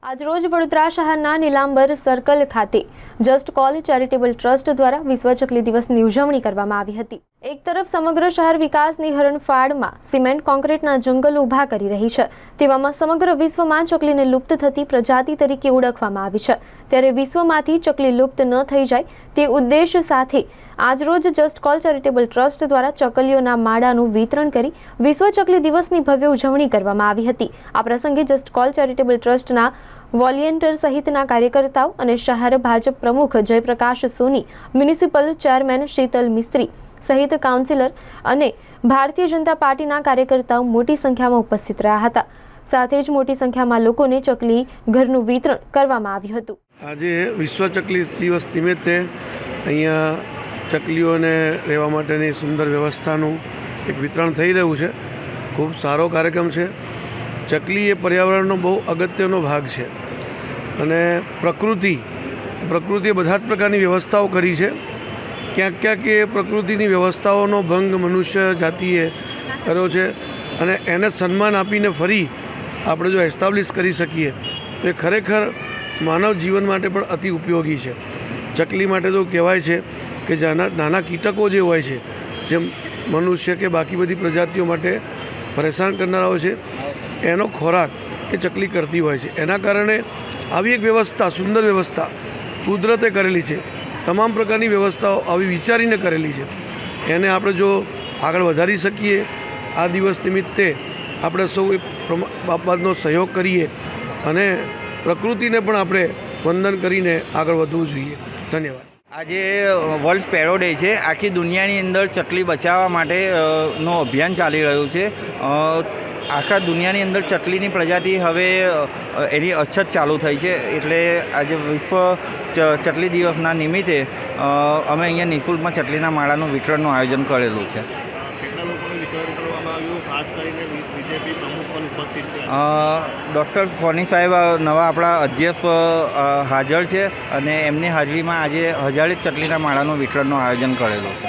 આજરોજ વડોદરા શહેરના નીલાંબર સર્કલ ખાતે જસ્ટ કોલ ચેરિટેબલ ટ્રસ્ટ દ્વારા વિશ્વ ચકલી દિવસની ઉજવણી કરવામાં આવી હતી। એક તરફ સમગ્ર શહેર વિકાસની હરણફાળમાં સિમેન્ટ કોન્ક્રીટના જંગલો ઊભા કરી રહી છે, તેવામાં સમગ્ર વિશ્વમાં ચકલીને લુપ્ત થતી પ્રજાતિ તરીકે ઓળખવામાં આવી છે। ત્યારે વિશ્વમાંથી ચકલી લુપ્ત ન થઈ જાય તે ઉદ્દેશ સાથે આજરોજ જસ્ટ કોલ ચેરિટેબલ ટ્રસ્ટ દ્વારા ચકલીઓના માળાનું વિતરણ કરી વિશ્વ ચકલી દિવસની ભવ્ય ઉજવણી કરવામાં આવી હતી। આ પ્રસંગે જસ્ટ કોલ ચેરિટેબલ ટ્રસ્ટના વોલિયન્ટર સહિતના કાર્યકર્તાઓ અને શહેર ભાજપ પ્રમુખ જયપ્રકાશ સોની, મ્યુનિસિપલ ચેરમેન શીતલ મિસ્ત્રી સહિત કાઉન્સિલર અને ભારતીય જનતા પાર્ટીના કાર્યકર્તાઓ મોટી સંખ્યામાં ઉપસ્થિત રહ્યા હતા। સાથે જ મોટી સંખ્યામાં લોકોને ચકલી ઘરનું વિતરણ કરવામાં આવ્યું હતું। આજે વિશ્વ ચકલી દિવસ નિમિત્તે અહીંયા ચકલીઓને રહેવા માટેની સુંદર વ્યવસ્થાનું એક વિતરણ થઈ રહ્યું છે। ખૂબ સારો કાર્યક્રમ છે। ચકલી એ પર્યાવરણનો બહુ અગત્યનો ભાગ છે અને પ્રકૃતિએ બધા જ પ્રકારની વ્યવસ્થાઓ કરી છે। ક્યાંક ક્યાંક એ પ્રકૃતિની વ્યવસ્થાઓનો ભંગ મનુષ્ય જાતિએ કર્યો છે અને એને સન્માન આપીને ફરી આપણે જો એસ્ટાબ્લિશ કરી શકીએ તો એ ખરેખર માનવ જીવન માટે પણ અતિ ઉપયોગી છે। ચકલી માટે તો કહેવાય છે કે નાના કીટકો જે હોય છે, જેમ મનુષ્ય કે બાકી બધી પ્રજાતિઓ માટે પરેશાન કરનારા હોય છે, એનો ખોરાક એ ચકલી કરતી હોય છે। એના કારણે આવી એક વ્યવસ્થા, સુંદર વ્યવસ્થા કુદરતે કરેલી છે। તમામ પ્રકારની વ્યવસ્થાઓ આવી વિચારીને કરેલી છે। એને આપણે જો આગળ વધારી શકીએ, આ દિવસ નિમિત્તે આપણે સૌ એ બાબતનો સહયોગ કરીએ અને પ્રકૃતિને પણ આપણે વંદન કરીને આગળ વધવું જોઈએ। ધન્યવાદ। આજે વર્લ્ડ સ્પેરો ડે છે। આખી દુનિયાની અંદર ચકલી બચાવવા માટેનો અભિયાન ચાલી રહ્યું છે। આખા દુનિયાની અંદર ચકલીની પ્રજાતિ હવે એની અછત ચાલુ થઈ છે, એટલે આજે વિશ્વ ચકલી દિવસના નિમિત્તે અમે અહીંયા નિઃશુલ્કમાં ચકલીના માળાનું વિતરણનું આયોજન કરેલું છે। ડૉક્ટર ફોની સાહેબ નવા આપણા અધ્યક્ષ હાજર છે અને એમની હાજરીમાં આજે 1000 ચકલીના માળાનું વિતરણનું આયોજન કરેલું છે।